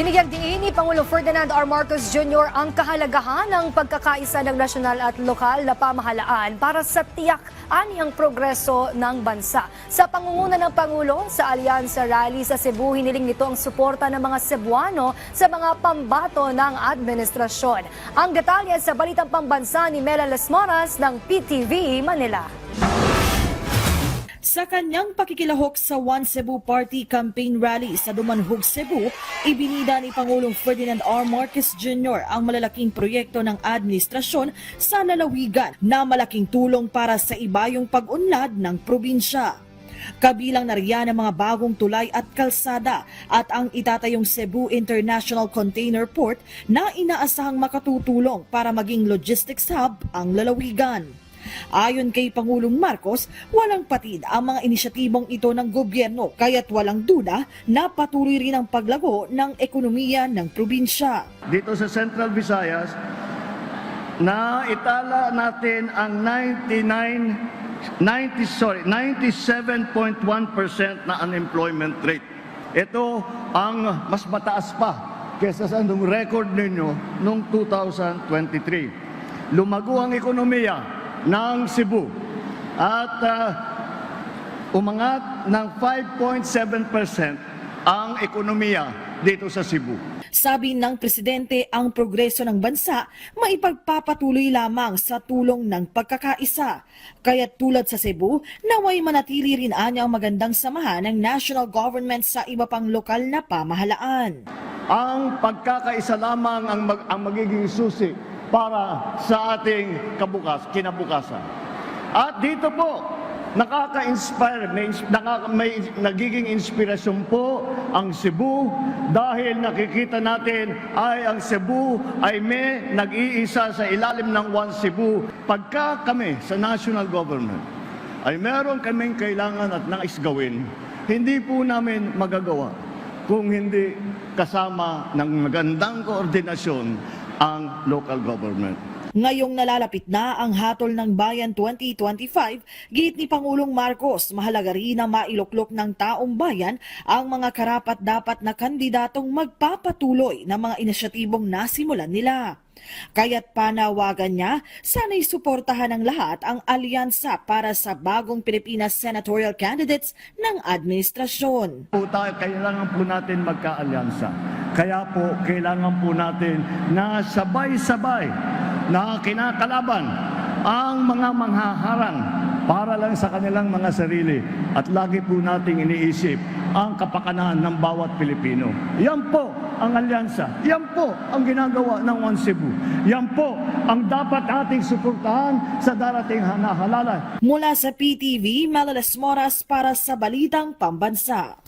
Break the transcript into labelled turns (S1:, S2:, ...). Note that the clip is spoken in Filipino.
S1: Binigyang diin ni Pangulong Ferdinand R. Marcos Jr. ang kahalagahan ng pagkakaisa ng nasyonal at lokal na pamahalaan para sa tiyak anihang progreso ng bansa. Sa pangunguna ng Pangulo sa Alyansa Rally sa Cebu, hiniling nito ang suporta ng mga Cebuano sa mga pambato ng administrasyon. Ang detalye sa Balitang Pambansa ni Mela Lesmoras ng PTV Manila.
S2: Sa kanyang pakikilahok sa One Cebu Party Campaign Rally sa Dumanhog, Cebu, ibinida ni Pangulong Ferdinand R. Marcos Jr. ang malalaking proyekto ng administrasyon sa lalawigan na malaking tulong para sa ibayong pag-unlad ng probinsya. Kabilang na riyan ang mga bagong tulay at kalsada at ang itatayong Cebu International Container Port na inaasahang makatutulong para maging logistics hub ang lalawigan. Ayon kay Pangulong Marcos, walang patid ang mga inisyatibong ito ng gobyerno kaya't walang duda na patuloy rin ang paglago ng ekonomiya ng probinsya.
S3: Dito sa Central Visayas, na itala natin ang 97.1% na unemployment rate. Ito ang mas mataas pa kesa sa record ninyo noong 2023. Lumago ang ekonomiya ng Cebu at umangat ng 5.7% ang ekonomiya dito sa Cebu.
S2: Sabi ng Presidente, ang progreso ng bansa maipagpapatuloy lamang sa tulong ng pagkakaisa. Kaya't tulad sa Cebu, naway manatili rin anya ang magandang samahan ng national government sa iba pang lokal na pamahalaan.
S3: Ang pagkakaisa lamang ang magiging susi para sa ating kinabukasan. At dito po, nakaka-inspire, may nagiging inspirasyon po ang Cebu dahil nakikita natin ay ang Cebu ay may nag-iisa sa ilalim ng One Cebu. Pagka kami sa national government ay meron kaming kailangan at nais gawin, hindi po namin magagawa kung hindi kasama ng magandang koordinasyon ang local government.
S2: Ngayong nalalapit na ang Hatol ng Bayan 2025, giit ni Pangulong Marcos, mahalaga rin na mailuklok ng taong bayan ang mga karapat-dapat na kandidatong magpapatuloy ng mga inisyatibong nasimulan nila. Kaya't panawagan niya, sana'y suportahan ng lahat ang alyansa para sa bagong Pilipinas senatorial candidates ng administrasyon.
S3: Kailangan po natin magkaalyansa. Kaya po kailangan po natin na sabay-sabay na kinakalaban ang mga manghaharang para lang sa kanilang mga sarili at lagi po nating iniisip ang kapakanan ng bawat Pilipino. Yan po ang alyansa. Yan po ang ginagawa ng One Cebu. Yan po ang dapat ating suportahan sa darating halalan.
S2: Mula sa PTV, Mela Lesmoras para sa Balitang Pambansa.